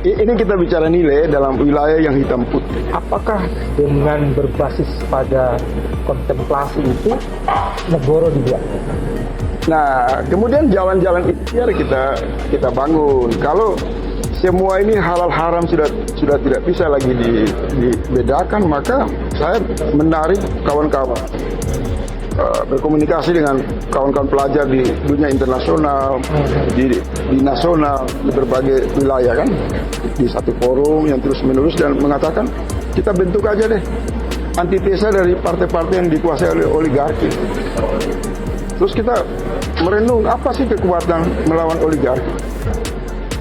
Ini kita bicara nilai dalam wilayah yang hitam putih. Apakah dengan berbasis pada kontemplasi itu negoro dibuat? Nah, kemudian jalan-jalan ikhtiar kita bangun. Kalau semua ini halal haram sudah tidak bisa lagi dibedakan, maka saya menarik kawan-kawan berkomunikasi dengan kawan-kawan pelajar di dunia internasional, di nasional, di berbagai wilayah kan, di satu forum yang terus-menerus dan mengatakan kita bentuk aja deh antitesa dari partai-partai yang dikuasai oleh oligarki. Terus kita merenung apa sih kekuatan melawan oligarki.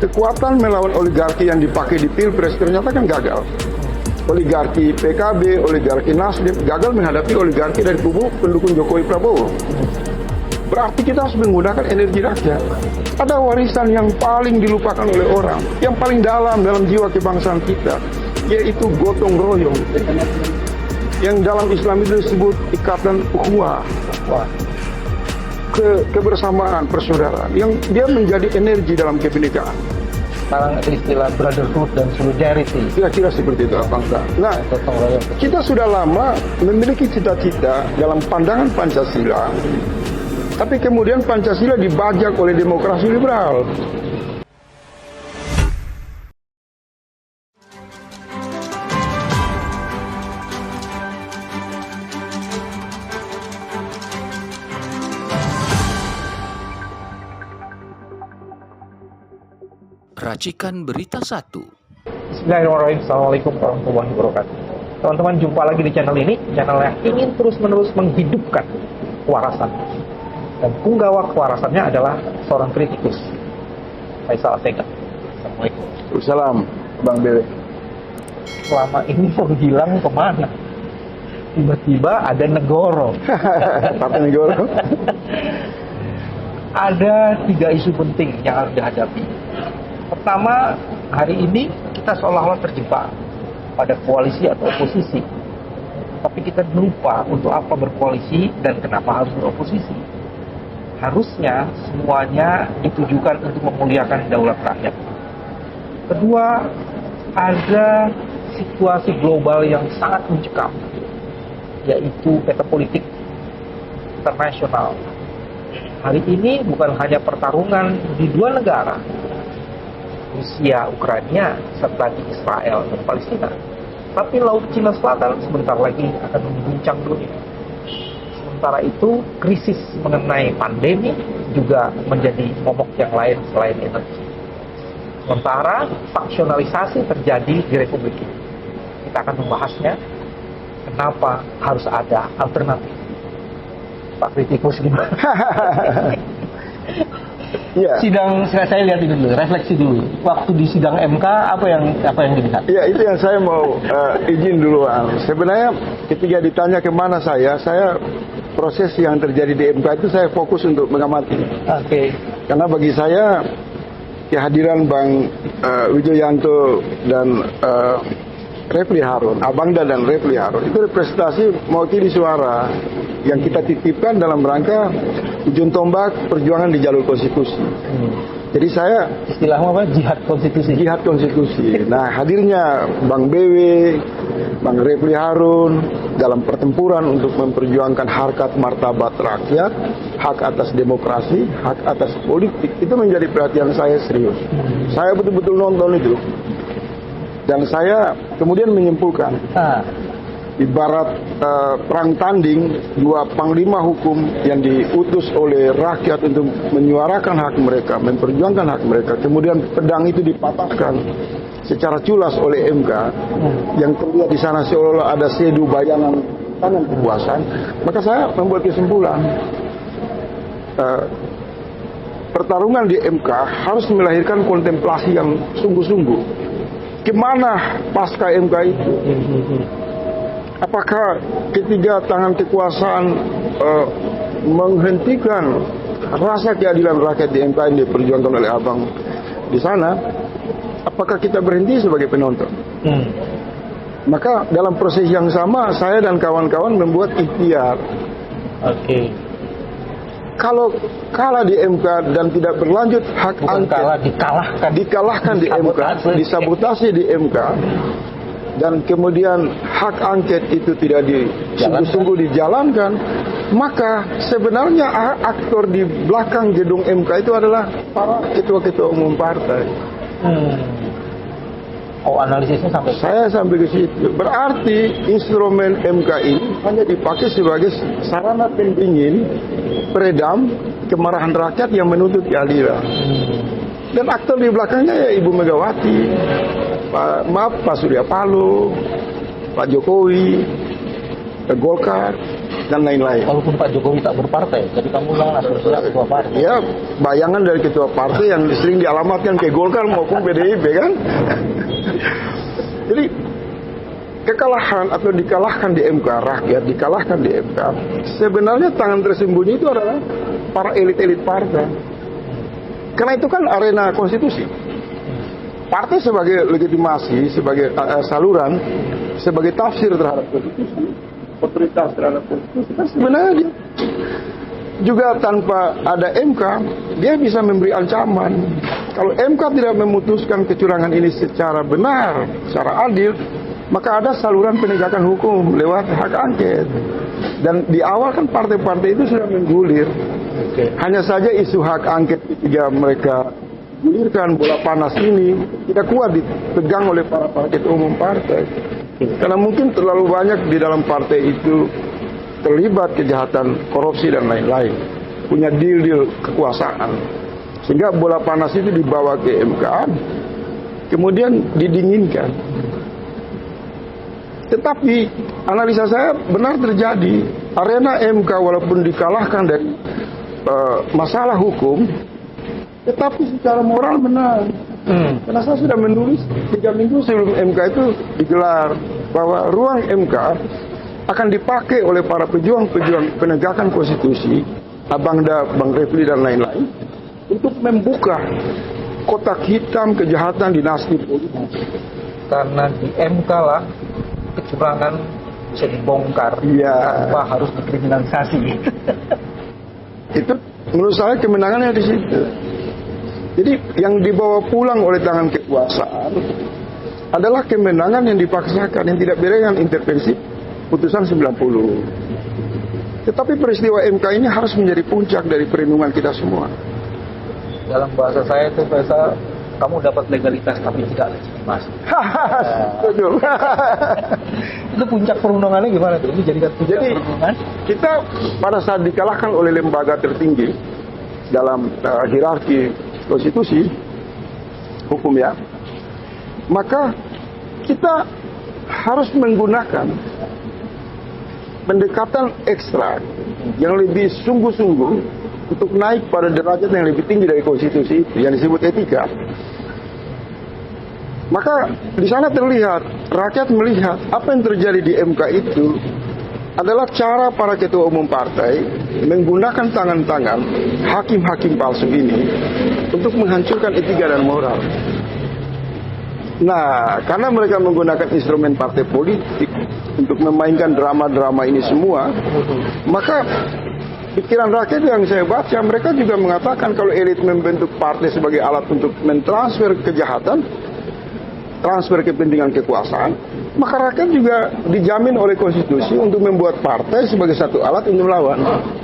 Kekuatan melawan oligarki yang dipakai di Pilpres ternyata kan gagal. Oligarki PKB, oligarki Nasdem gagal menghadapi oligarki dari kubu pendukung Jokowi Prabowo. Berarti kita harus menggunakan energi rakyat. Ada warisan yang paling dilupakan oleh orang, yang paling dalam jiwa kebangsaan kita, yaitu gotong royong. Yang dalam Islam itu disebut ikatan ukhuwah. Kebersamaan, persaudaraan, yang dia menjadi energi dalam kebinekaan. Sekarang istilah brotherhood dan solidarity. Kira-kira seperti itu apa enggak? Nah, kita sudah lama memiliki cita-cita dalam pandangan Pancasila, tapi kemudian Pancasila dibajak oleh demokrasi liberal. Racikan Berita 1. Bismillahirrahmanirrahim. Assalamualaikum warahmatullahi wabarakatuh. Teman-teman, jumpa lagi di channel ini, channel yang ingin terus-menerus menghidupkan kewarasan. Dan punggawa kewarasannya adalah seorang kritikus, Faisal Asegaf. Assalamualaikum. Salam, Bang Bele. Selama ini menghilang kemana? Tiba-tiba ada negoro. Partai negoro. Ada 3 isu penting yang harus dihadapi. Pertama, hari ini kita seolah-olah terjebak pada koalisi atau oposisi. Tapi kita lupa untuk apa berkoalisi dan kenapa harus beroposisi. Harusnya semuanya ditujukan untuk memuliakan daulat rakyat. Kedua, ada situasi global yang sangat mencekam, yaitu peta politik internasional. Hari ini bukan hanya pertarungan di 2 negara, Rusia, Ukraina, serta di Israel dan Palestina, tapi Laut Cina Selatan sebentar lagi akan mengguncang dunia. Sementara itu, krisis mengenai pandemi juga menjadi momok yang lain selain energi. Sementara faksionalisasi terjadi di Republik ini. Kita akan membahasnya, kenapa harus ada alternatif. Pak kritikus gimana? Iya. Sidang saya lihat itu dulu, refleksi dulu. Waktu di sidang MK apa yang dilihat? Iya, itu yang saya mau izin duluan. Sebenarnya ketika ditanya kemana saya proses yang terjadi di MK itu saya fokus untuk mengamati. Oke. Karena bagi saya kehadiran Bang Wijoyanto dan Refli Harun, Abangda dan Refli Harun itu representasi mewakili suara yang kita titipkan dalam rangka ujung tombak perjuangan di jalur konstitusi. Jadi saya istilahnya apa? Jihad konstitusi. Jihad konstitusi. Nah, hadirnya Bang BW, Bang Refli Harun dalam pertempuran untuk memperjuangkan harkat martabat rakyat, hak atas demokrasi, hak atas politik, itu menjadi perhatian saya serius. Saya betul-betul nonton itu. Dan saya kemudian menyimpulkan, ibarat perang tanding, 2 panglima hukum yang diutus oleh rakyat untuk menyuarakan hak mereka, memperjuangkan hak mereka, kemudian pedang itu dipatahkan secara culas oleh MK, yang terlihat di sana seolah-olah ada sedu bayangan tangan kepuasan. Maka saya membuat kesimpulan, pertarungan di MK harus melahirkan kontemplasi yang sungguh-sungguh. Kemana pasca MK itu? Apakah ketiga tangan kekuasaan menghentikan rasa keadilan rakyat di MK yang diperjuangkan oleh Abang di sana? Apakah kita berhenti sebagai penonton? Maka dalam proses yang sama, saya dan kawan-kawan membuat ikhtiar. Oke. kalau kalah di MK dan tidak berlanjut hak Bukan angket, kalah, dikalahkan di MK, disabotase di MK, dan kemudian hak angket itu tidak sungguh-sungguh dijalankan, maka sebenarnya aktor di belakang gedung MK itu adalah para ketua-ketua umum partai. Oh, analisisnya sampai Saya sampai ke situ. Berarti instrumen MK ini hanya dipakai sebagai sarana pendingin, peredam kemarahan rakyat yang menuntut keadilan. Dan aktor di belakangnya ya Ibu Megawati, Pak Surya Paloh, Pak Jokowi, Golkar, dan lain-lain. Walaupun Pak Jokowi tak berpartai, jadi kamu bilang asal-asal ketua partai. Ya, bayangan dari ketua partai yang sering dialamatkan ke Golkar maupun PDIP kan. Jadi kekalahan atau dikalahkan di MK, rakyat dikalahkan di MK, sebenarnya tangan tersembunyi itu adalah para elit-elit partai. Karena itu kan arena konstitusi. Partai sebagai legitimasi, sebagai saluran, sebagai tafsir terhadap konstitusi, otoritas terhadap konstitusi, kan sebenarnya dia juga tanpa ada MK, dia bisa memberi ancaman. Kalau MK tidak memutuskan kecurangan ini secara benar, secara adil, maka ada saluran penegakan hukum lewat hak angket. Dan di awal kan partai-partai itu sudah menggulir. Hanya saja isu hak angket ketika mereka gulirkan bola panas ini tidak kuat dipegang oleh para ketua umum partai. Karena mungkin terlalu banyak di dalam partai itu terlibat kejahatan korupsi dan lain-lain, punya deal-deal kekuasaan, sehingga bola panas itu dibawa ke MK, kemudian didinginkan. Tetapi analisa saya benar terjadi, arena MK walaupun dikalahkan dari masalah hukum, tetapi secara moral benar. Karena saya sudah menulis 3 minggu sebelum MK itu digelar, bahwa ruang MK akan dipakai oleh para pejuang-pejuang penegakan konstitusi, Abangda, Bang Refli dan lain-lain, untuk membuka kotak hitam kejahatan dinasti politik. Karena di MK lah kecurangan bisa dibongkar tanpa harus dikriminalisasi. Itu menurut saya kemenangannya di situ. Jadi yang dibawa pulang oleh tangan kekuasaan adalah kemenangan yang dipaksakan, yang tidak beda dengan intervensi putusan 90. Tetapi peristiwa MK ini harus menjadi puncak dari perlindungan kita semua. Dalam bahasa saya itu bahasa kamu dapat legalitas tapi tidak legitimasi. Setuju. Itu puncak perundungannya gimana tuh? Ini jadikan puncak perundungan. Kita pada saat dikalahkan oleh lembaga tertinggi dalam hierarki konstitusi hukum ya, maka kita harus menggunakan pendekatan ekstra yang lebih sungguh-sungguh untuk naik pada derajat yang lebih tinggi dari konstitusi itu, yang disebut etika. Maka di sana terlihat, rakyat melihat apa yang terjadi di MK itu adalah cara para ketua umum partai menggunakan tangan-tangan hakim-hakim palsu ini untuk menghancurkan etika dan moral. Nah, karena mereka menggunakan instrumen partai politik untuk memainkan drama-drama ini semua, maka pikiran rakyat yang saya baca, mereka juga mengatakan kalau elit membentuk partai sebagai alat untuk mentransfer kejahatan, transfer kepentingan kekuasaan, maka rakyat juga dijamin oleh konstitusi untuk membuat partai sebagai satu alat untuk melawan.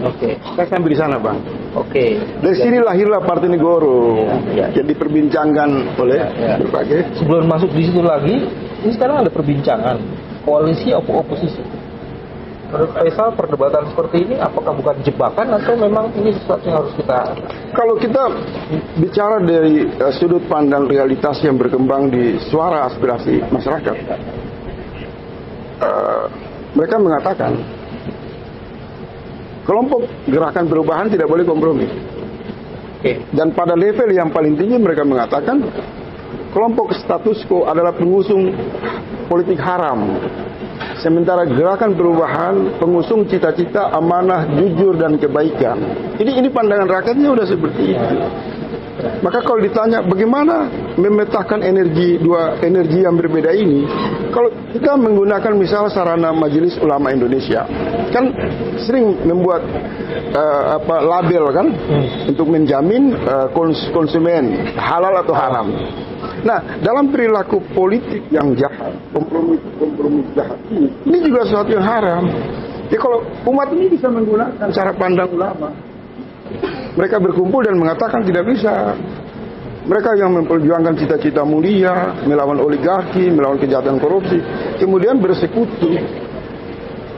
Oke. Saya sampai di sana, Bang. Oke. Dari sini lahirlah Partai Negoro, yang diperbincangkan oleh berbagai. Sebelum masuk di situ lagi, ini sekarang ada perbincangan koalisi atau oposisi. Menurut Faisal, perdebatan seperti ini apakah bukan jebakan atau memang ini sesuatu yang harus kita... Kalau kita bicara dari sudut pandang realitas yang berkembang di suara aspirasi masyarakat, mereka mengatakan kelompok gerakan perubahan tidak boleh kompromi. Dan pada level yang paling tinggi mereka mengatakan kelompok status quo adalah pengusung politik haram. Sementara gerakan perubahan pengusung cita-cita amanah, jujur dan kebaikan. Ini pandangan rakyatnya udah seperti itu. Maka kalau ditanya bagaimana memetakan dua energi yang berbeda ini, kalau kita menggunakan misal sarana Majelis Ulama Indonesia, kan sering membuat label kan untuk menjamin konsumen halal atau haram. Nah, dalam perilaku politik yang jahat, kompromi jahat ini juga sesuatu yang haram. Ya kalau umat ini bisa menggunakan cara pandang ulama, mereka berkumpul dan mengatakan tidak bisa. Mereka yang memperjuangkan cita-cita mulia, melawan oligarki, melawan kejahatan korupsi, kemudian bersekutu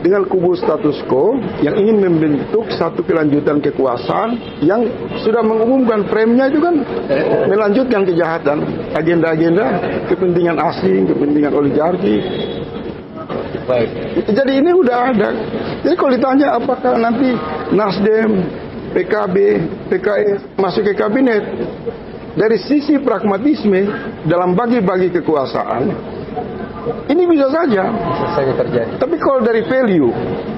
dengan kubu status quo yang ingin membentuk satu kelanjutan kekuasaan yang sudah mengumumkan frame-nya itu kan melanjutkan kejahatan, agenda-agenda kepentingan asing, kepentingan oligarki. Baik. Jadi ini udah ada. Jadi kalau ditanya apakah nanti Nasdem, PKB, PKS masuk ke kabinet, dari sisi pragmatisme dalam bagi-bagi kekuasaan, ini bisa saja terjadi. Tapi kalau dari value,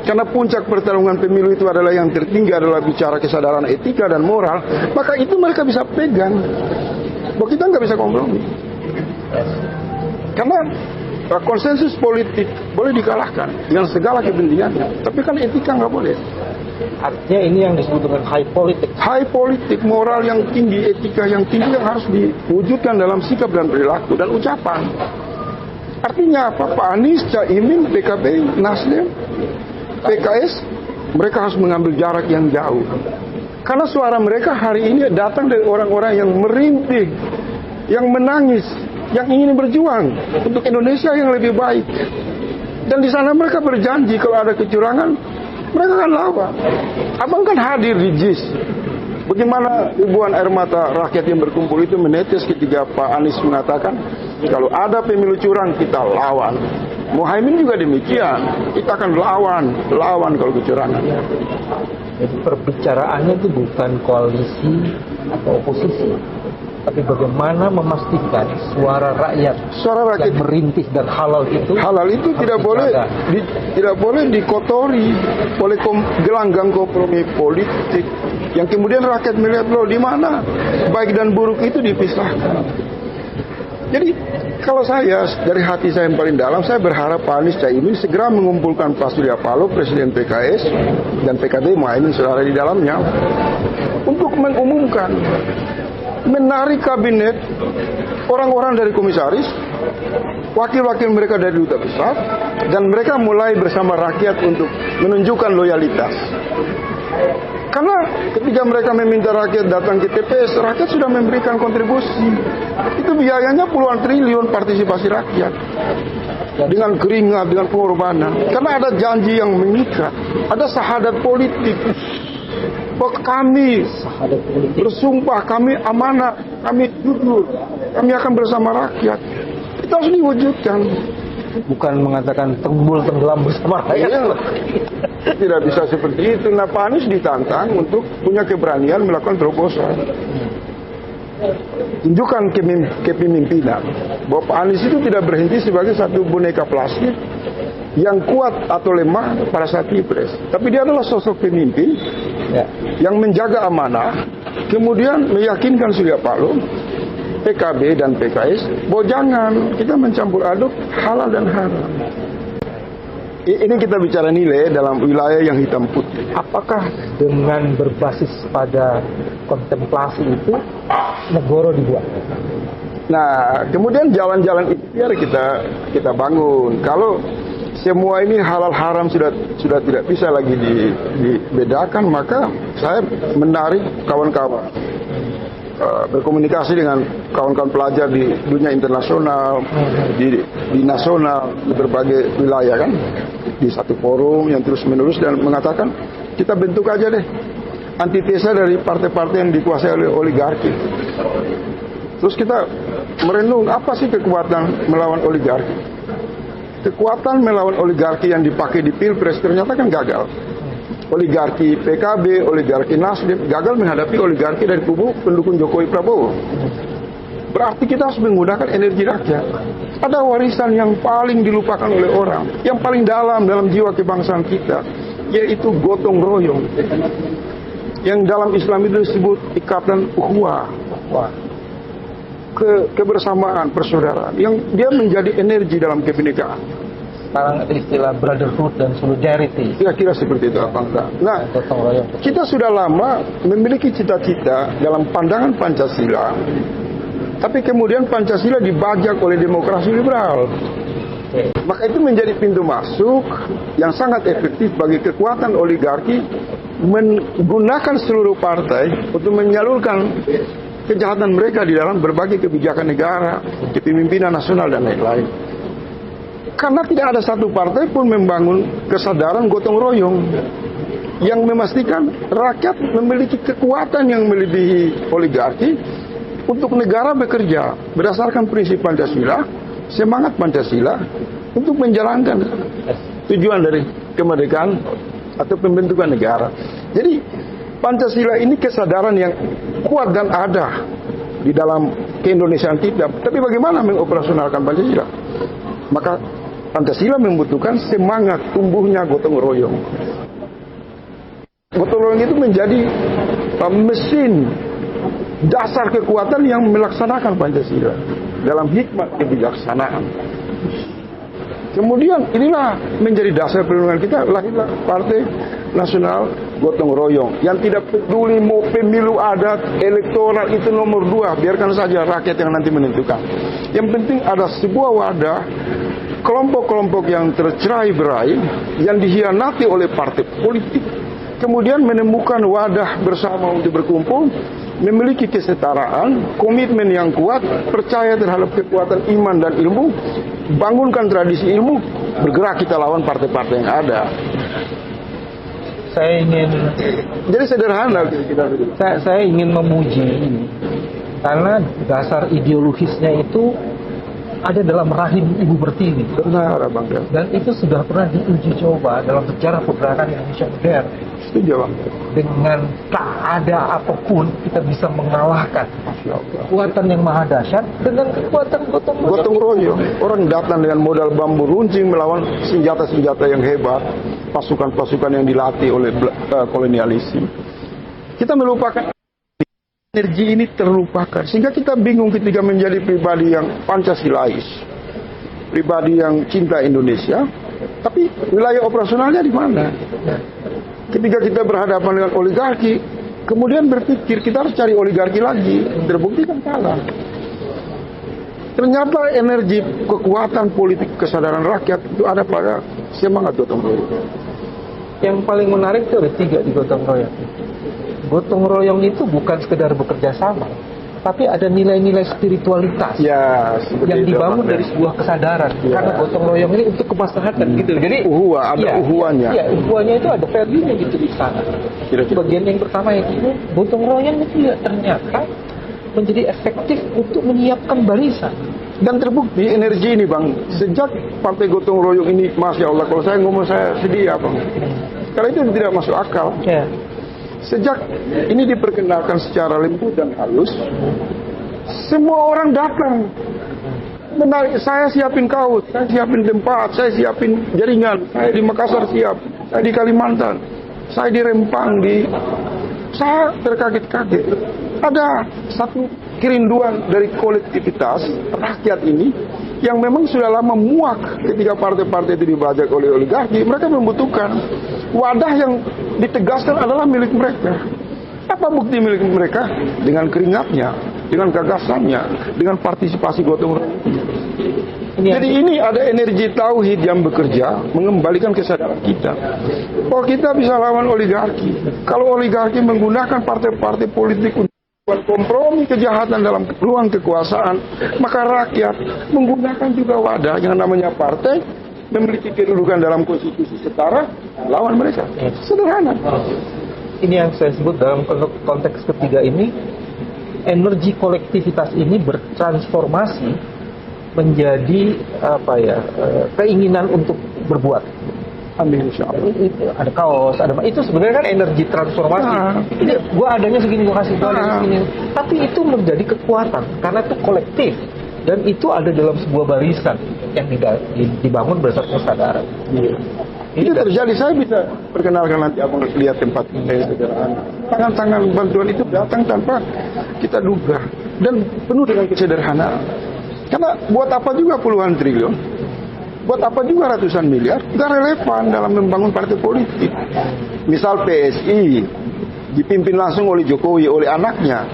karena puncak pertarungan pemilu itu adalah yang tertinggi adalah bicara kesadaran etika dan moral, maka itu mereka bisa pegang. Bahwa kita nggak bisa kompromi. Karena konsensus politik boleh dikalahkan dengan segala kepentingannya, tapi kan etika nggak boleh. Artinya ini yang disebut dengan high politik. High politik, moral yang tinggi, etika yang tinggi yang harus diwujudkan dalam sikap dan perilaku dan ucapan. Artinya apa? Pak Anies, Caimin, PKB, Nasdem, PKS, mereka harus mengambil jarak yang jauh. Karena suara mereka hari ini datang dari orang-orang yang merintih, yang menangis, yang ingin berjuang untuk Indonesia yang lebih baik. Dan di sana mereka berjanji kalau ada kecurangan, mereka akan lawan. Abang kan hadir di JIS. Bagaimana ribuan air mata rakyat yang berkumpul itu menetes ketika Pak Anies mengatakan, kalau ada pemilu curang kita lawan. Muhaimin juga demikian, kita akan lawan kalau kecurangan. Jadi perbicaraannya itu bukan koalisi atau oposisi, tapi bagaimana memastikan suara rakyat yang merintih dan halal itu tidak boleh dikotori oleh gelanggang kompromi politik yang kemudian rakyat melihat loh di mana baik dan buruk itu dipisahkan. Jadi kalau saya dari hati saya yang paling dalam, saya berharap Pak Anies Caimin segera mengumpulkan Pak Surya Paloh, Presiden PKS dan PKB Muhaimin saudara di dalamnya untuk mengumumkan menarik kabinet orang-orang dari komisaris, wakil-wakil mereka dari duta besar, dan mereka mulai bersama rakyat untuk menunjukkan loyalitas. Karena ketika mereka meminta rakyat datang ke TPS, rakyat sudah memberikan kontribusi. Itu biayanya puluhan triliun partisipasi rakyat. Dengan keringat, dengan pengorbanan. Karena ada janji yang mengikat. Ada sahadat politik. Bahwa kami bersumpah, kami amanah, kami jujur, kami akan bersama rakyat. Itu harus diwujudkan. Bukan mengatakan tenggelam bersama rakyat. Tidak bisa seperti itu. Nah, Pak Anies ditantang untuk punya keberanian melakukan terobosan. Tunjukkan kepemimpinan bahwa Pak Anies itu tidak berhenti sebagai satu boneka plastik yang kuat atau lemah pada saat pilpres. Tapi dia adalah sosok pemimpin yang menjaga amanah, kemudian meyakinkan Surya Paloh, PKB dan PKS bahwa jangan kita mencampur aduk halal dan haram. Ini kita bicara nilai dalam wilayah yang hitam putih. Apakah dengan berbasis pada kontemplasi itu negara dibuat? Nah, kemudian jalan-jalan ikhtiar kita bangun. Kalau semua ini halal haram sudah tidak bisa lagi dibedakan, maka saya menarik kawan-kawan berkomunikasi dengan kawan-kawan pelajar di dunia internasional, di nasional, di berbagai wilayah kan, di satu forum yang terus menerus dan mengatakan kita bentuk aja deh antitesa dari partai-partai yang dikuasai oleh oligarki. Terus kita merenung apa sih kekuatan melawan oligarki. Kekuatan melawan oligarki yang dipakai di pilpres ternyata kan gagal. Oligarki PKB, oligarki Nasdem gagal menghadapi oligarki dari kubu pendukung Jokowi Prabowo. Berarti kita harus menggunakan energi rakyat. Ada warisan yang paling dilupakan oleh orang, yang paling dalam jiwa kebangsaan kita, yaitu gotong royong. Yang dalam Islam itu disebut ikatan ukhuwah, Wah. kebersamaan, persaudaraan yang dia menjadi energi dalam kebinekaan. Sekarang ada istilah brotherhood dan solidarity. Kira-kira seperti itu apa enggak? Nah, Gotong royong. kita sudah lama memiliki cita-cita dalam pandangan Pancasila, tapi kemudian Pancasila dibajak oleh demokrasi liberal. Maka itu menjadi pintu masuk yang sangat efektif bagi kekuatan oligarki menggunakan seluruh partai untuk menyalurkan kejahatan mereka di dalam berbagai kebijakan negara, kepemimpinan nasional dan lain-lain. Karena tidak ada satu partai pun membangun kesadaran gotong royong yang memastikan rakyat memiliki kekuatan yang melebihi oligarki untuk negara bekerja berdasarkan prinsip Pancasila, semangat Pancasila untuk menjalankan tujuan dari kemerdekaan atau pembentukan negara. Jadi Pancasila ini kesadaran yang kuat dan ada di dalam keindonesiaan kita. Tapi bagaimana mengoperasionalkan Pancasila? Maka Pancasila membutuhkan semangat tumbuhnya gotong royong. Gotong royong itu menjadi mesin dasar kekuatan yang melaksanakan Pancasila dalam hikmat kebijaksanaan. Kemudian inilah menjadi dasar perlindungan kita, lahirlah Partai Nasional Gotong Royong yang tidak peduli mau pemilu adat, elektoral itu nomor 2, biarkan saja rakyat yang nanti menentukan. Yang penting ada sebuah wadah kelompok-kelompok yang tercerai-berai yang dihianati oleh partai politik, kemudian menemukan wadah bersama untuk berkumpul, memiliki kesetaraan, komitmen yang kuat, percaya terhadap kekuatan iman dan ilmu, bangunkan tradisi ilmu, bergerak kita lawan partai-partai yang ada. Saya ingin Jadi sederhana kita. saya ingin memuji ini karena dasar ideologisnya itu ada dalam rahim Ibu Pertiwi. Benar, Bang. Dan itu sudah pernah diuji coba dalam sejarah pergerakan Indonesia modern. Setuju, Bang. Dengan tak ada apapun kita bisa mengalahkan kekuatan yang maha dahsyat dengan kekuatan gotong royong. Gotong royong. Orang datang dengan modal bambu runcing melawan senjata-senjata yang hebat, pasukan-pasukan yang dilatih oleh kolonialisme. Kita melupakan energi ini terlupakan, sehingga kita bingung ketika menjadi pribadi yang Pancasilais, pribadi yang cinta Indonesia, tapi wilayah operasionalnya di mana? Ketika kita berhadapan dengan oligarki, kemudian berpikir kita harus cari oligarki lagi, terbukti kan kalah. Ternyata energi, kekuatan politik, kesadaran rakyat itu ada pada semangat gotong royong. Yang paling menarik itu ada 3 di gotong royong. Gotong royong itu bukan sekedar bekerja sama, tapi ada nilai-nilai spiritualitas Ya, yang dibangun dari sebuah kesadaran. Ya. Karena gotong royong ini untuk kemaslahatan gitu. Jadi ada uhuannya. Iya, uhuannya itu ada value-nya gitu di sana. Kira-kira. Bagian yang pertama itu gotong royong itu ya ternyata menjadi efektif untuk menyiapkan barisan. Dan terbukti energi ini, Bang, sejak partai gotong royong ini, Masya Allah, kalau saya ngomong saya sedih ya, Bang. Karena itu tidak masuk akal. Ya. Sejak ini diperkenalkan secara lembut dan halus, semua orang datang. Benar, saya siapin kaut, saya siapin tempat, saya siapin jaringan, saya di Makassar siap, saya di Kalimantan, saya di Rempang, saya terkaget-kaget. Ada satu kerinduan dari kolektivitas rakyat ini yang memang sudah lama muak ketika partai-partai itu dibajak oleh oligarki. Mereka membutuhkan wadah yang ditegaskan adalah milik mereka. Apa bukti milik mereka? Dengan keringatnya, dengan gagasannya, dengan partisipasi gotong royong. Jadi ini ada energi tauhid yang bekerja mengembalikan kesadaran kita bahwa kita bisa lawan oligarki. Kalau oligarki menggunakan partai-partai politik untuk kompromi kejahatan dalam ruang kekuasaan, maka rakyat menggunakan juga wadah yang namanya partai, memiliki kedudukan dalam konstitusi setara, lawan mereka. Sederhana. Ini yang saya sebut dalam konteks ketiga ini, energi kolektivitas ini bertransformasi menjadi keinginan untuk berbuat. Amin, insya Allah. Ada kaos, itu sebenarnya kan energi transformasi. Ini gua adanya segini, gua kasih gua adanya segini. Tapi itu menjadi kekuatan karena itu kolektif dan itu ada dalam sebuah barisan yang dibangun berdasarkan kesadaran. Itu terjadi, saya bisa perkenalkan nanti abang lihat tempat saya sederhana. Tangan-tangan bantuan itu datang tanpa kita duga. dan penuh dengan kesederhanaan. Karena buat apa juga puluhan triliun, buat apa juga ratusan miliar, gak relevan dalam membangun partai politik. Misal PSI dipimpin langsung oleh Jokowi, oleh anaknya,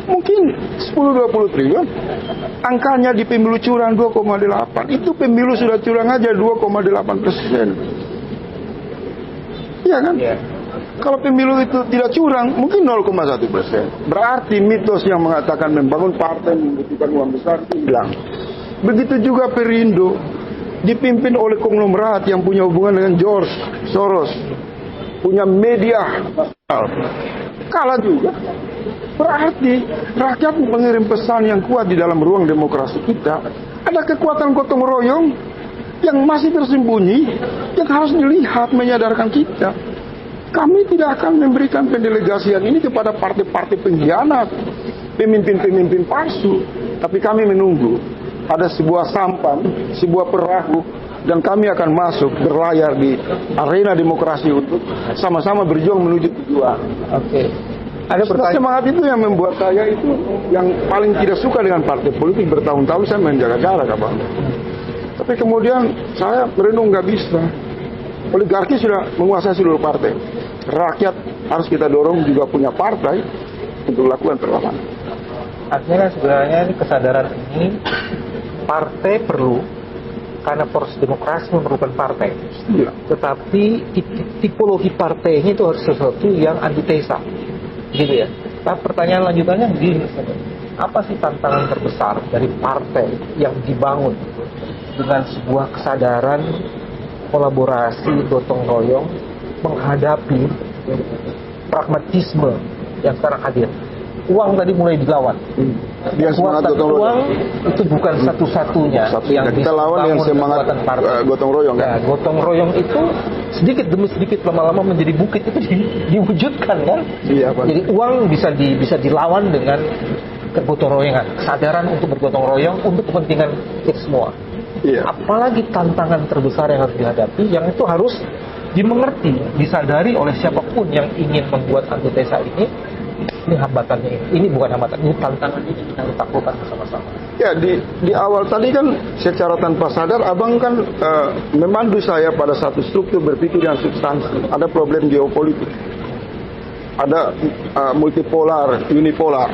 mungkin 10-20 triliun. Angkanya di pemilu curang 2,8. Itu pemilu sudah curang aja 2,8%. Iya kan? Iya. Kalau pemilu itu tidak curang, mungkin 0,1%. Berarti mitos yang mengatakan membangun partai membutuhkan uang besar itu hilang. Begitu juga Perindo, dipimpin oleh konglomerat yang punya hubungan dengan George Soros, punya media nasional, kalah juga. Berarti rakyat mengirim pesan yang kuat di dalam ruang demokrasi kita. Ada kekuatan gotong royong yang masih tersembunyi, yang harus dilihat, menyadarkan kita. Kami tidak akan memberikan pendelegasian ini kepada partai-partai pengkhianat, pemimpin-pemimpin palsu. Tapi kami menunggu ada sebuah sampan, sebuah perahu, dan kami akan masuk berlayar di arena demokrasi untuk sama-sama berjuang menuju tujuan. Oke. Ada pertanyaan. Semangat itu yang membuat saya itu yang paling tidak suka dengan partai politik. Bertahun-tahun saya menjaga jarak, Abang. Tapi kemudian saya merenung, nggak bisa. Oligarki sudah menguasai seluruh partai. Rakyat harus kita dorong juga punya partai untuk lakukan perlawanan. Artinya kan sebenarnya ini kesadaran ini partai perlu, karena proses demokrasi memerlukan partai. Iya. Tetapi tipologi partainya itu harus sesuatu yang antitesa, gitu ya. Nah, pertanyaan lanjutannya begini, apa sih tantangan terbesar dari partai yang dibangun dengan sebuah kesadaran kolaborasi gotong royong menghadapi pragmatisme yang sekarang hadir? Uang tadi mulai dilawan. Yang semangat gotong royong uang itu bukan satu-satunya yang kita lawan dengan semangat gotong royong kan? Ya, gotong royong itu sedikit demi sedikit lama-lama menjadi bukit itu diwujudkan kan? Iya, Pak. Jadi uang bisa dilawan dengan kegotong royongan, kesadaran untuk bergotong royong untuk kepentingan kita semua. Iya. Apalagi tantangan terbesar yang harus dihadapi, yang itu harus dimengerti, disadari oleh siapapun yang ingin membuat antitesa ini. Ini hambatannya, ini bukan hambatan, ini tantangan ini kita harus taklukkan bersama-sama. Ya, di awal tadi kan secara tanpa sadar Abang kan memandu saya pada satu struktur berpikir yang substansi. Ada problem geopolitik, ada multipolar, unipolar,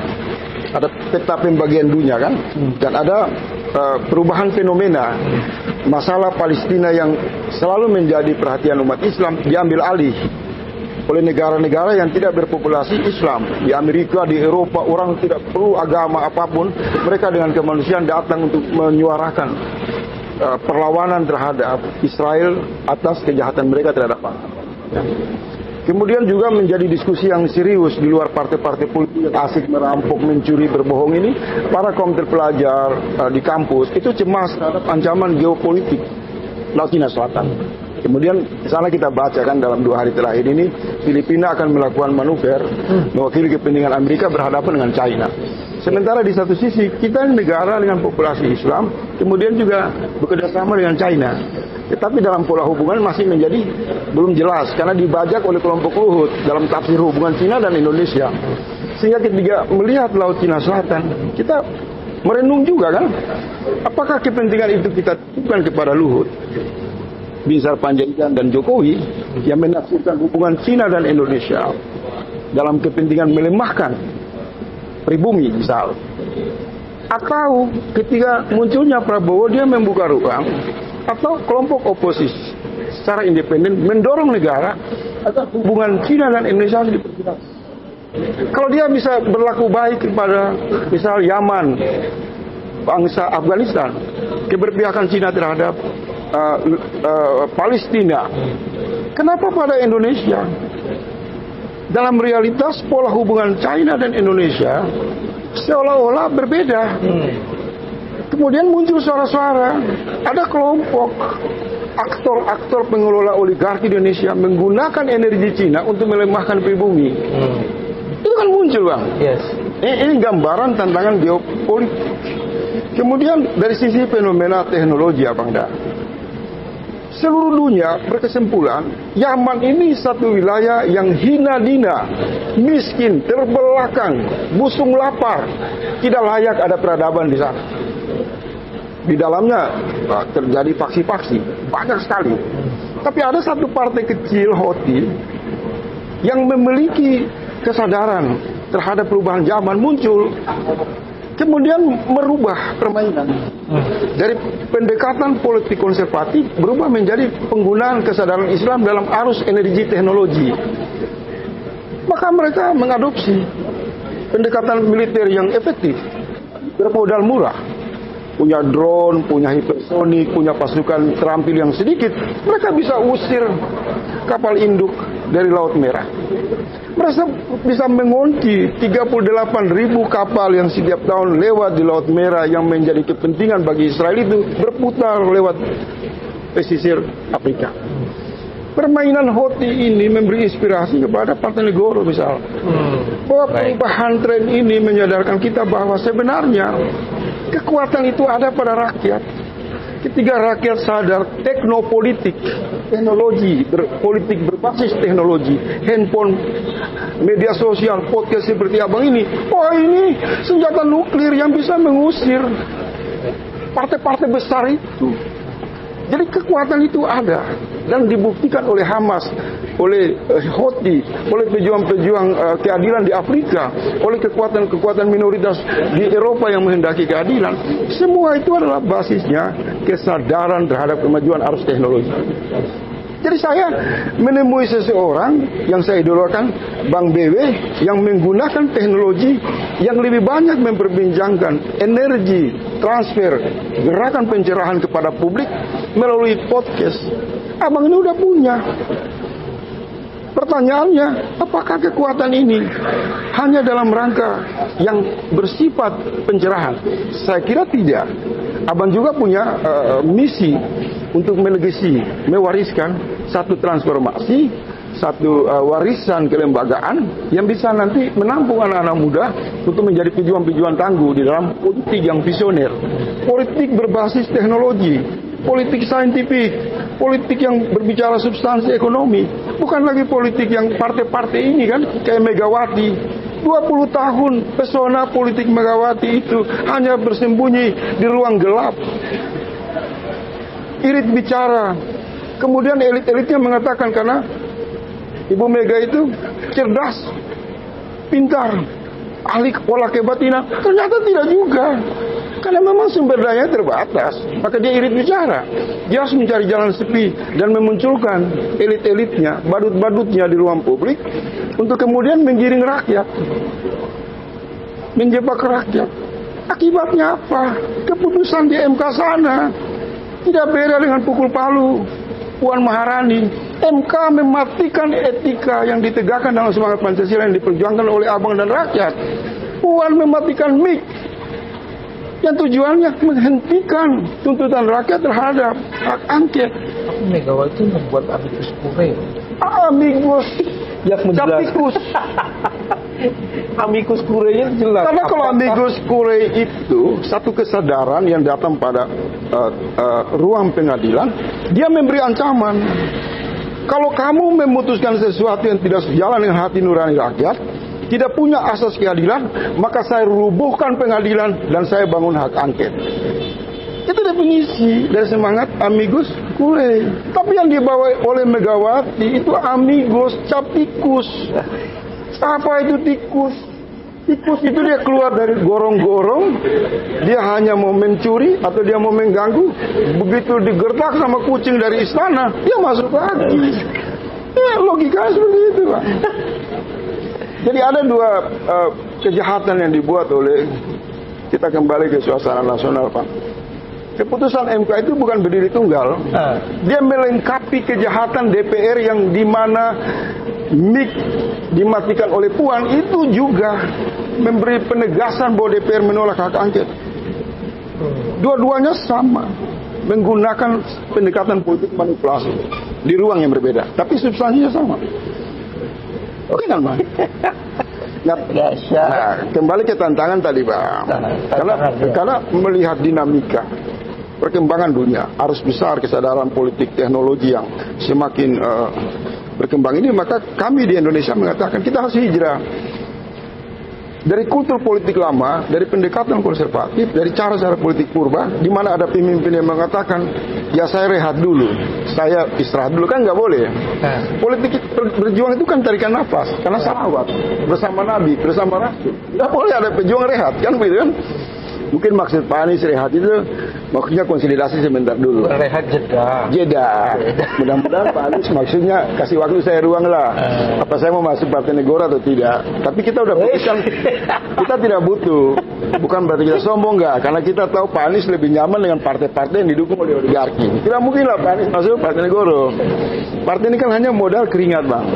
ada peta pembagian dunia kan, dan ada perubahan fenomena. Masalah Palestina yang selalu menjadi perhatian umat Islam diambil alih oleh negara-negara yang tidak berpopulasi Islam. Di Amerika, di Eropa, orang tidak perlu agama apapun, mereka dengan kemanusiaan datang untuk menyuarakan perlawanan terhadap Israel atas kejahatan mereka terhadap bangsa. Kemudian juga menjadi diskusi yang serius di luar partai-partai politik yang asik merampok, mencuri, berbohong ini. Para kaum terpelajar di kampus itu cemas terhadap ancaman geopolitik Laut Cina Selatan. Kemudian di sana kita baca kan dalam 2 hari terakhir ini Filipina akan melakukan manuver mewakili kepentingan Amerika berhadapan dengan China. Sementara di satu sisi kita negara dengan populasi Islam, kemudian juga bekerjasama dengan China. Tetapi dalam pola hubungan masih menjadi belum jelas karena dibajak oleh kelompok Luhut dalam tafsir hubungan China dan Indonesia. Sehingga ketika melihat Laut Cina Selatan, kita merenung juga kan, apakah kepentingan itu kita titipkan kepada Luhut, Binsar Panjaitan dan Jokowi yang menafsirkan hubungan Cina dan Indonesia dalam kepentingan melemahkan pribumi misal, atau ketika munculnya Prabowo dia membuka ruang atau kelompok oposisi secara independen mendorong negara agar hubungan Cina dan Indonesia harus diperjelas. Kalau dia bisa berlaku baik kepada misal Yaman, bangsa Afghanistan, keberpihakan Cina terhadap Palestina, kenapa pada Indonesia? Dalam realitas pola hubungan China dan Indonesia seolah-olah berbeda. Kemudian muncul suara-suara, ada kelompok aktor-aktor pengelola oligarki di Indonesia menggunakan energi Cina untuk melemahkan pribumi. Itu kan muncul, Bang. Yes. Ini gambaran tantangan geopolitik. Kemudian dari sisi fenomena teknologi, Abang Da, seluruh dunia berkesimpulan Yaman ini satu wilayah yang hina dina, miskin, terbelah belakang, busung lapar, tidak layak ada peradaban di sana. Di dalamnya terjadi faksi-faksi, banyak sekali. Tapi ada satu partai kecil, Houthi, yang memiliki kesadaran terhadap perubahan zaman muncul, kemudian merubah permainan. Dari pendekatan politik konservatif berubah menjadi penggunaan kesadaran Islam dalam arus energi teknologi. Maka mereka mengadopsi pendekatan militer yang efektif, bermodal murah. Punya drone, punya hipersonik, punya pasukan terampil yang sedikit, mereka bisa usir kapal induk dari Laut Merah. Mereka bisa mengunci 38.000 kapal yang setiap tahun lewat di Laut Merah yang menjadi kepentingan bagi Israel itu berputar lewat pesisir Afrika. Permainan Houthi ini memberi inspirasi kepada Partai Negoro misalnya. Bahwa perubahan tren ini menyadarkan kita bahwa sebenarnya kekuatan itu ada pada rakyat. Ketika rakyat sadar teknopolitik, teknologi, politik berbasis teknologi, handphone, media sosial, podcast seperti abang ini, oh ini senjata nuklir yang bisa mengusir partai-partai besar itu. Jadi kekuatan itu ada dan dibuktikan oleh Hamas, oleh Houthi, oleh pejuang-pejuang keadilan di Afrika, oleh kekuatan-kekuatan minoritas di Eropa yang menghendaki keadilan. Semua itu adalah basisnya kesadaran terhadap kemajuan arus teknologi. Jadi saya menemui seseorang yang saya idolakan, Bang BW, yang menggunakan teknologi yang lebih banyak memperbincangkan energi, transfer, gerakan pencerahan kepada publik melalui podcast. Abang ini udah punya. Pertanyaannya, apakah kekuatan ini hanya dalam rangka yang bersifat pencerahan? Saya kira tidak. Abang juga punya misi untuk melegasi, mewariskan satu transformasi, satu warisan kelembagaan yang bisa nanti menampung anak-anak muda untuk menjadi pejuang-pejuang tangguh di dalam politik yang visioner, politik berbasis teknologi, politik saintifik, politik yang berbicara substansi ekonomi, bukan lagi politik yang partai-partai ini kan kayak Megawati. 20 tahun pesona politik Megawati itu hanya bersembunyi di ruang gelap. Irit bicara, kemudian elit-elitnya mengatakan karena Ibu Mega itu cerdas, pintar, ahli olah kebatinan. Ternyata tidak juga, karena memang sumber daya terbatas. Maka dia irit bicara, dia harus mencari jalan sepi dan memunculkan elit-elitnya, badut-badutnya di ruang publik untuk kemudian menggiring rakyat, menjebak rakyat. Akibatnya apa? Keputusan di MK sana tidak beda dengan pukul palu Puan Maharani. MK mematikan etika yang ditegakkan dalam semangat Pancasila yang diperjuangkan oleh abang dan rakyat. Puan mematikan MIK yang tujuannya menghentikan tuntutan rakyat terhadap hak angket. Tapi Megawati membuat amicus curiae. Amicus Yang Capicus. Amicus curiae jelas. Karena kalau amicus curiae itu satu kesadaran yang datang pada ruang pengadilan, dia memberi ancaman. Kalau kamu memutuskan sesuatu yang tidak sejalan dengan hati nurani rakyat, tidak punya asas keadilan, maka saya rubuhkan pengadilan dan saya bangun hak angket. Itu definisi dari semangat amicus curiae. Tapi yang dibawa oleh Megawati itu amicus capicus. Apa itu tikus? Tikus itu dia keluar dari gorong-gorong, dia hanya mau mencuri atau dia mau mengganggu. Begitu digertak sama kucing dari istana, dia masuk lagi. Ya, logikanya seperti itu, Pak. Jadi ada dua kejahatan yang dibuat oleh, kita kembali ke suasana nasional, Pak. Keputusan MK itu bukan berdiri tunggal. Dia melengkapi kejahatan DPR yang dimana MIK dimatikan oleh Puan, itu juga memberi penegasan bahwa DPR menolak hak angket. Dua-duanya sama, menggunakan pendekatan politik manipulasi di ruang yang berbeda, tapi substansinya sama. Oke kan, Bang? Nah, kembali ke tantangan tadi, Bang. Karena melihat dinamika perkembangan dunia, arus besar kesadaran politik teknologi yang semakin berkembang ini, maka kami di Indonesia mengatakan kita harus hijrah. dari kultur politik lama, dari pendekatan konservatif, dari cara-cara politik purba, di mana ada pemimpin yang mengatakan, ya saya rehat dulu, saya istirahat dulu, kan nggak boleh. Politik berjuang itu kan tarikan nafas, karena salawat bersama Nabi, bersama Rasul. Nggak boleh ada pejuang rehat, kan begitu kan? Mungkin maksud Pak Anies rehat itu maksudnya konsolidasi sebentar dulu. Rehat jeda. Mudah-mudahan Pak Anies maksudnya kasih waktu saya ruang lah. Apa saya mau masuk Partai Negara atau tidak? Tapi kita udah putuskan kita tidak butuh. Bukan berarti kita sombong enggak, karena kita tahu Pak Anies lebih nyaman dengan partai-partai yang didukung oleh oligarki. Tidak mungkin lah Pak Anies masuk Partai Negara. Partai ini kan hanya modal keringat, Bang.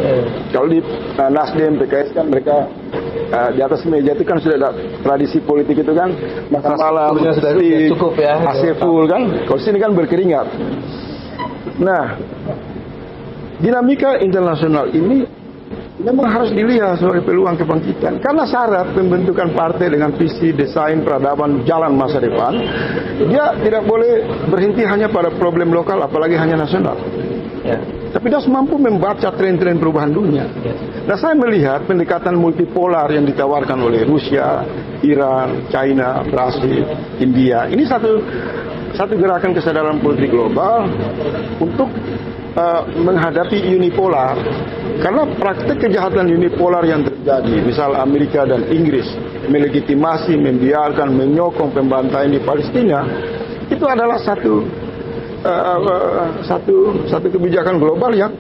Kalau di Nasdem, PKS kan mereka di atas meja itu kan sudah ada tradisi politik itu kan, makan malam sudah cukup ya, AC full kan. Kalau sini kan berkeringat. Nah, dinamika internasional ini memang harus dilihat sebagai peluang kebangkitan. Karena syarat pembentukan partai dengan visi, desain, peradaban, jalan masa depan, dia tidak boleh berhenti hanya pada problem lokal, apalagi hanya nasional. Tapi dia harus mampu membaca tren-tren perubahan dunia. Nah, saya melihat pendekatan multipolar yang ditawarkan oleh Rusia, Iran, China, Brasil, India. Ini satu gerakan kesadaran politik global untuk menghadapi unipolar. Karena praktek kejahatan unipolar yang terjadi, misal Amerika dan Inggris melegitimasi, membiarkan, menyokong pembantaian di Palestina, itu adalah satu kebijakan global yang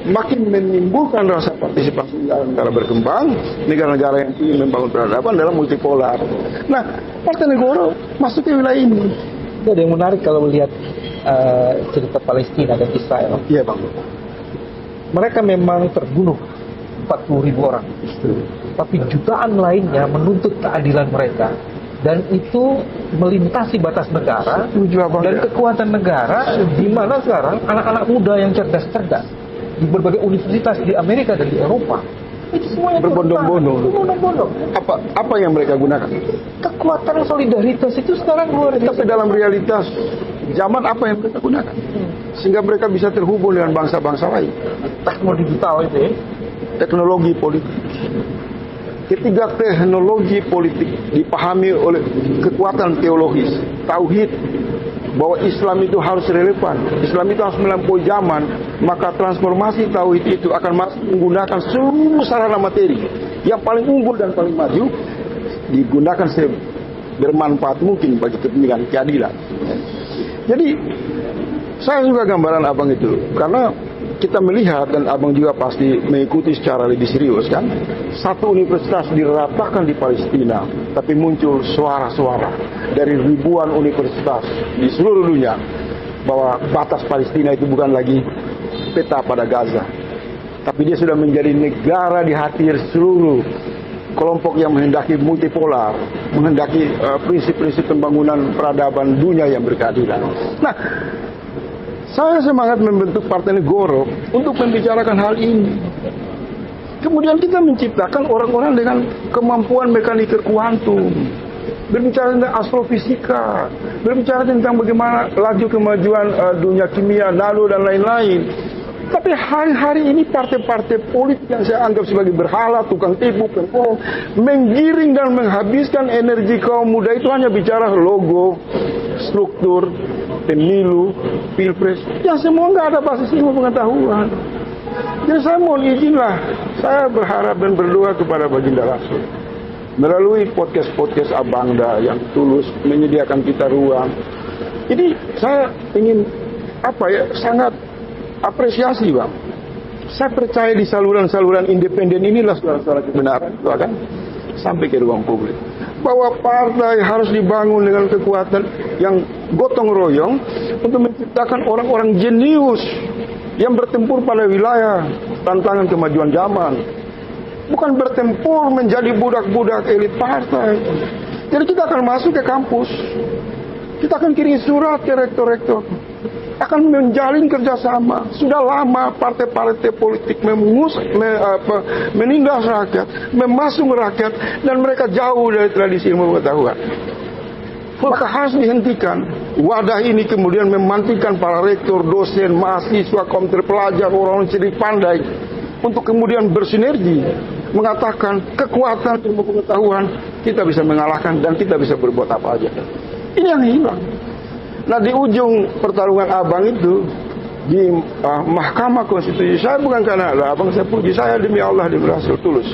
makin menimbulkan rasa partisipasi negara berkembang, negara-negara yang ingin membangun peradaban dalam multipolar. Nah, Partai Negara masuk ke wilayah ini. Ada yang menarik kalau melihat cerita Palestina dan Israel. Iya, Bang. Mereka memang terbunuh 40.000 orang, tapi jutaan lainnya menuntut keadilan mereka. Dan itu melintasi batas negara dan kekuatan negara, di mana sekarang anak-anak muda yang cerdas-cerdas di berbagai universitas di Amerika dan di Eropa itu semuanya berbondong-bondong. Apa yang mereka gunakan? Kekuatan solidaritas itu sekarang luar biasa. Tapi dalam realitas zaman apa yang mereka gunakan? Sehingga mereka bisa terhubung dengan bangsa-bangsa lain. Teknologi digital itu ya. Teknologi politik. Ketika teknologi politik dipahami oleh kekuatan teologis, tauhid, bahwa Islam itu harus relevan, Islam itu harus melampaui zaman, maka transformasi tauhid itu akan menggunakan seluruh sarana materi yang paling unggul dan paling maju, digunakan bermanfaat mungkin bagi kepentingan keadilan. Jadi saya suka gambaran abang itu, karena kita melihat, dan abang juga pasti mengikuti secara lebih serius kan, satu universitas diratakan di Palestina, tapi muncul suara-suara dari ribuan universitas di seluruh dunia bahwa batas Palestina itu bukan lagi peta pada Gaza, tapi dia sudah menjadi negara di hati seluruh kelompok yang menghendaki multipolar, menghendaki prinsip-prinsip pembangunan peradaban dunia yang berkeadilan. Nah, saya semangat membentuk Partai Negara untuk membicarakan hal ini. Kemudian kita menciptakan orang-orang dengan kemampuan mekanika kuantum, berbicara tentang astrofisika, berbicara tentang bagaimana laju kemajuan dunia kimia, nano dan lain-lain. Tapi hari-hari ini partai-partai politik yang saya anggap sebagai berhala, tukang tipu, pembohong, menggiring dan menghabiskan energi kaum muda itu hanya bicara logo, struktur, pemilu, pilpres, yang semua nggak ada basis ilmu pengetahuan. Jadi saya mohon izinlah, saya berharap dan berdoa kepada Baginda Rasul melalui podcast-podcast Abangda yang tulus menyediakan kita ruang. Ini saya ingin sangat apresiasi, Bang. Saya percaya di saluran-saluran independen inilah suara-suara kebenaran itu akan sampai ke ruang publik. Bahwa partai harus dibangun dengan kekuatan yang gotong royong untuk menciptakan orang-orang jenius yang bertempur pada wilayah tantangan kemajuan zaman. Bukan bertempur menjadi budak-budak elit partai. Jadi kita akan masuk ke kampus. Kita akan kirim surat ke rektor-rektor. Akan menjalin kerjasama. Sudah lama partai-partai politik menindas rakyat, memasung rakyat, dan mereka jauh dari tradisi ilmu pengetahuan. Maka harus dihentikan. Wadah ini kemudian memantikan para rektor, dosen, mahasiswa, kaum terpelajar, orang-orang cerdik pandai untuk kemudian bersinergi mengatakan kekuatan ilmu pengetahuan kita bisa mengalahkan dan kita bisa berbuat apa aja. Ini yang hilang. Nah, di ujung pertarungan abang itu di Mahkamah Konstitusi, saya bukan karena ada abang saya puji, saya demi Allah, demi Rasul tulus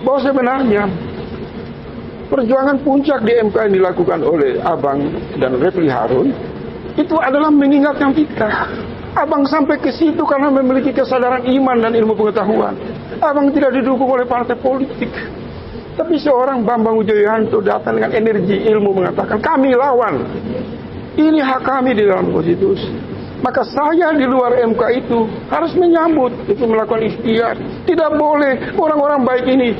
bahwa sebenarnya perjuangan puncak di MK yang dilakukan oleh abang dan Refli Harun itu adalah mengingatkan kita. Abang sampai ke situ karena memiliki kesadaran iman dan ilmu pengetahuan. Abang tidak didukung oleh partai politik, tapi seorang Bambang Wijoyanto datang dengan energi ilmu mengatakan kami lawan, ini hak kami di dalam konstitusi. Maka saya di luar MK itu harus menyambut, itu melakukan ikhtiar. Tidak boleh orang-orang baik ini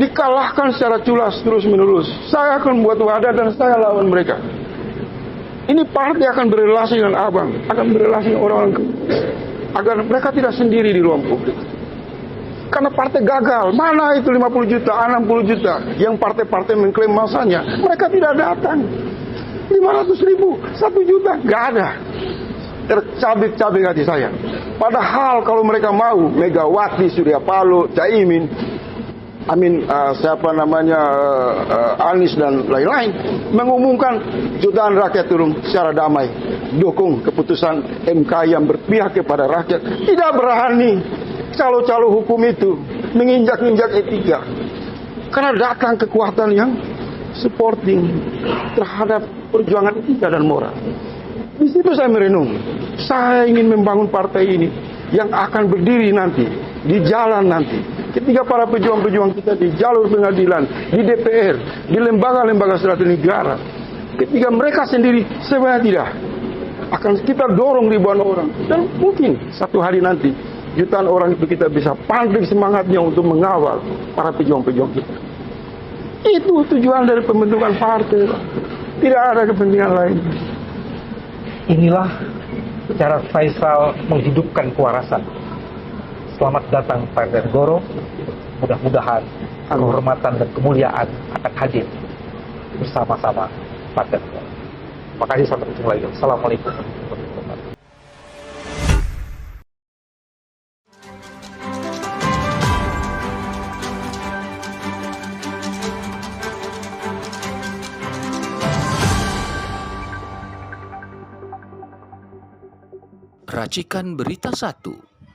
dikalahkan secara culas terus menerus. Saya akan buat wadah dan saya lawan mereka. Ini partai akan berrelasi dengan abang, akan berrelasi dengan orang-orang agar mereka tidak sendiri di ruang publik. Karena partai gagal, mana itu 50 juta, 60 juta yang partai-partai mengklaim masanya, mereka tidak datang. 500 ribu, 1 juta, gak ada. Tercabik-cabik hati saya. Padahal kalau mereka mau, Megawati, Surya Paloh, Caimin, Anies dan lain-lain mengumumkan jutaan rakyat turun secara damai, dukung keputusan MK yang berpihak kepada rakyat. Tidak berani calo-calo hukum itu menginjak-injak etika, karena datang kekuatan yang supporting terhadap perjuangan etika dan moral. Di situ saya merenung, saya ingin membangun partai ini yang akan berdiri nanti di jalan nanti. Ketika para pejuang-pejuang kita di jalur pengadilan, di DPR, di lembaga-lembaga strategi negara, ketika mereka sendiri sebenarnya tidak, akan kita dorong ribuan orang. Dan mungkin satu hari nanti, jutaan orang itu kita bisa pantik semangatnya untuk mengawal para pejuang-pejuang kita. Itu tujuan dari pembentukan partai. Tidak ada kepentingan lain. Inilah cara Faisal menghidupkan kewarasan. Selamat datang Partai Negoro. Mudah-mudahan kehormatan dan kemuliaan akan hadir bersama-sama Partai Negoro. Terima kasih, sampai ketemu lagi. Assalamualaikum warahmatullahi wabarakatuh. Racikan Berita 1.